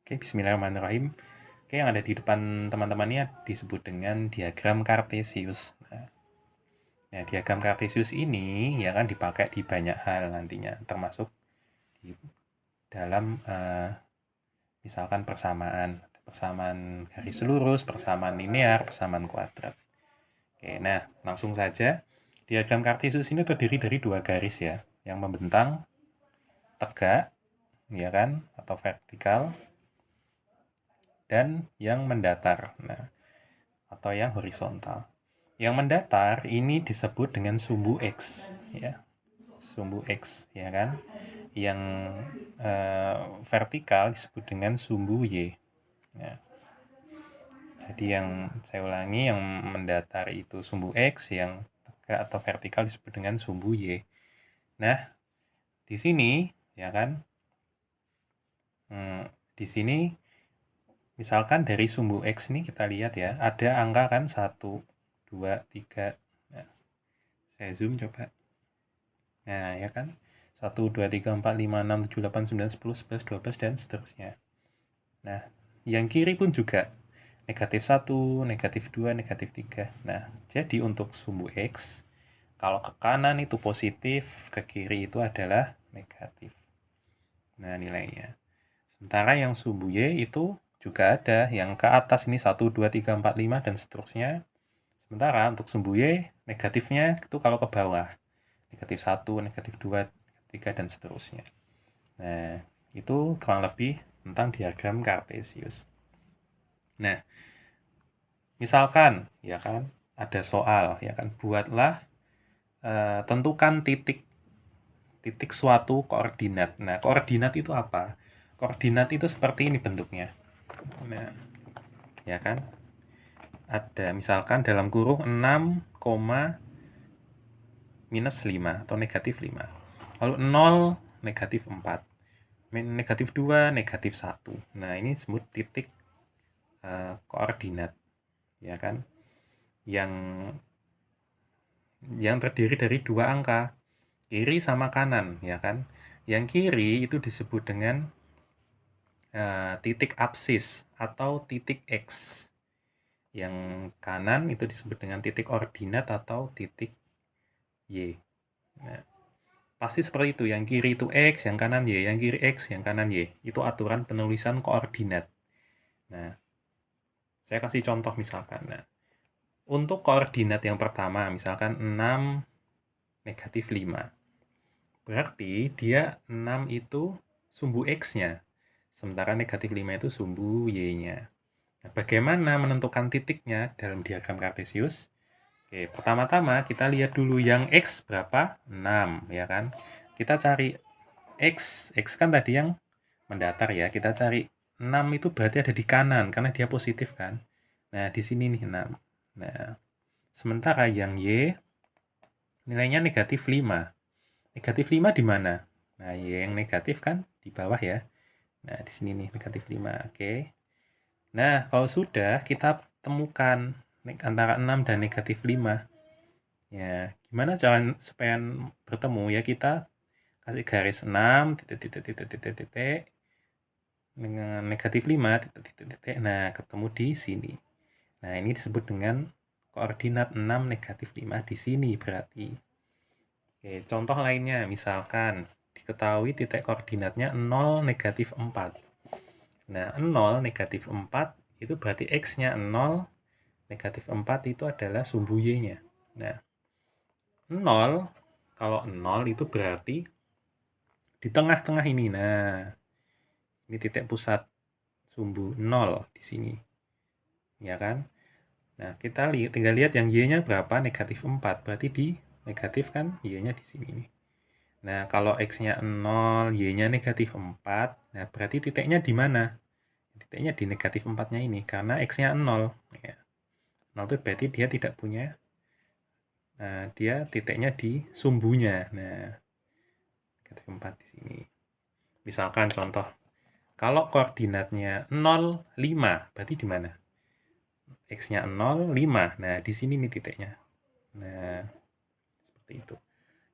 Oke, bismillahirrahmanirrahim. Oke, yang ada di depan teman-teman ini disebut dengan diagram Kartesius. Nah, diagram Kartesius ini ya kan dipakai di banyak hal nantinya, termasuk di dalam misalkan persamaan garis lurus, persamaan linear, persamaan kuadrat. Oke, nah langsung saja. Diagram Kartesius ini terdiri dari dua garis ya, yang membentang, tegak, ya kan, atau vertikal, dan yang mendatar. Nah, atau yang horizontal. Yang mendatar ini disebut dengan sumbu X, ya. Sumbu X, ya kan? Yang vertikal disebut dengan sumbu Y. Ya. Jadi yang saya ulangi, yang mendatar itu sumbu X, yang tegak atau vertikal disebut dengan sumbu Y. Nah, di sini, ya kan? Di sini, misalkan dari sumbu X ini kita lihat ya, ada angka kan 1, 2, 3. Nah, saya zoom coba. Nah, ya kan? 1, 2, 3, 4, 5, 6, 7, 8, 9, 10, 11, 12, dan seterusnya. Nah, yang kiri pun juga. Negatif 1, negatif 2, negatif 3. Nah, jadi untuk sumbu X, kalau ke kanan itu positif, ke kiri itu adalah negatif. Nah, nilainya. Sementara yang sumbu Y itu juga ada. Yang ke atas ini 1, 2, 3, 4, 5, dan seterusnya. Sementara untuk sumbu Y, negatifnya itu kalau ke bawah. Negatif 1, negatif 2, 3, dan seterusnya. Nah, itu kurang lebih tentang diagram Kartesius. Nah, misalkan, ya kan, ada soal, ya kan, buatlah tentukan titik suatu koordinat. Nah, koordinat itu apa? Koordinat itu seperti ini bentuknya. Nah, ya kan, ada misalkan dalam kurung 6, minus 5 atau negatif 5. Lalu 0, negatif 4. Negatif 2, negatif 1. Nah, ini disebut titik koordinat, ya kan? Yang terdiri dari dua angka, kiri sama kanan, ya kan? Yang kiri itu disebut dengan titik apsis atau titik X. Yang kanan itu disebut dengan titik ordinat atau titik Y. Nah, pasti seperti itu. Yang kiri itu X, yang kanan Y. Yang kiri X, yang kanan Y. Itu aturan penulisan koordinat. Nah, saya kasih contoh misalkan. Nah, untuk koordinat yang pertama, misalkan 6, negatif 5. Berarti dia 6 itu sumbu X-nya. Sementara negatif 5 itu sumbu Y-nya. Nah, bagaimana menentukan titiknya dalam diagram Kartesius? Oke, pertama-tama kita lihat dulu yang X berapa? 6, ya kan? Kita cari X. X kan tadi yang mendatar ya. Kita cari 6 itu berarti ada di kanan, karena dia positif kan? Nah, di sini nih 6. Nah, sementara yang Y nilainya negatif 5. Negatif 5 di mana? Nah, Y yang negatif kan di bawah ya. Nah, di sini nih negatif 5. Oke. Nah, kalau sudah kita temukan antara 6 dan negatif 5. Ya, gimana cara supaya bertemu? Ya kita kasih garis 6, titik, titik, titik, titik, titik, dengan negatif 5, titik, titik, titik. Nah, ketemu di sini. Nah, ini disebut dengan koordinat 6, negatif 5 di sini berarti. Oke, contoh lainnya, misalkan diketahui titik koordinatnya 0, negatif 4. Nah, 0, negatif 4 itu berarti X-nya 0, negatif 4 itu adalah sumbu Y-nya. Nah, 0, kalau 0 itu berarti di tengah-tengah ini. Nah, ini titik pusat sumbu 0 di sini. Ya kan? Nah, kita tinggal lihat yang Y-nya berapa, negatif 4. Berarti di negatif kan, Y-nya di sini nih. Nah, kalau X-nya 0, Y-nya negatif 4, nah berarti titiknya di mana? Titiknya di negatif 4-nya ini, karena X-nya 0. Ya. 0 itu berarti dia tidak punya, nah, dia titiknya di sumbunya. Nah, negatif 4 di sini. Misalkan contoh, kalau koordinatnya 0, 5, berarti di mana? X-nya 0, 5. Nah, di sini nih titiknya. Nah, seperti itu.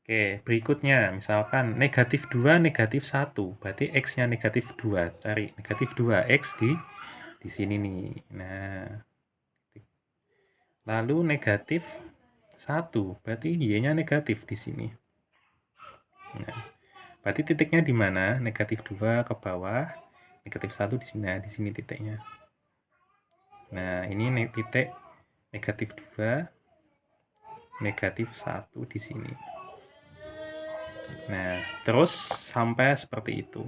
Oke, berikutnya misalkan negatif 2, negatif 1. Berarti X-nya negatif 2. Cari negatif 2. X di sini nih. Nah, lalu negatif 1. Berarti Y-nya negatif di sini. Nah, berarti titiknya di mana? Negatif 2 ke bawah, negatif 1 di sini. Nah, di sini titiknya. Nah, ini titik negatif 2, negatif 1 di sini. Nah, terus sampai seperti itu.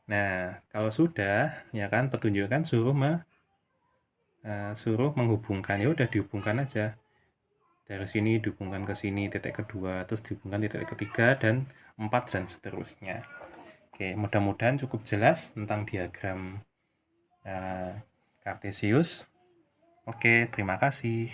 Nah, kalau sudah, ya kan, petunjuk kan suruh menghubungkan. Ya udah dihubungkan aja. Dari sini dihubungkan ke sini, titik kedua, terus dihubungkan titik ketiga, dan 4, dan seterusnya. Oke, mudah-mudahan cukup jelas tentang diagram Cartesius. Oke, terima kasih.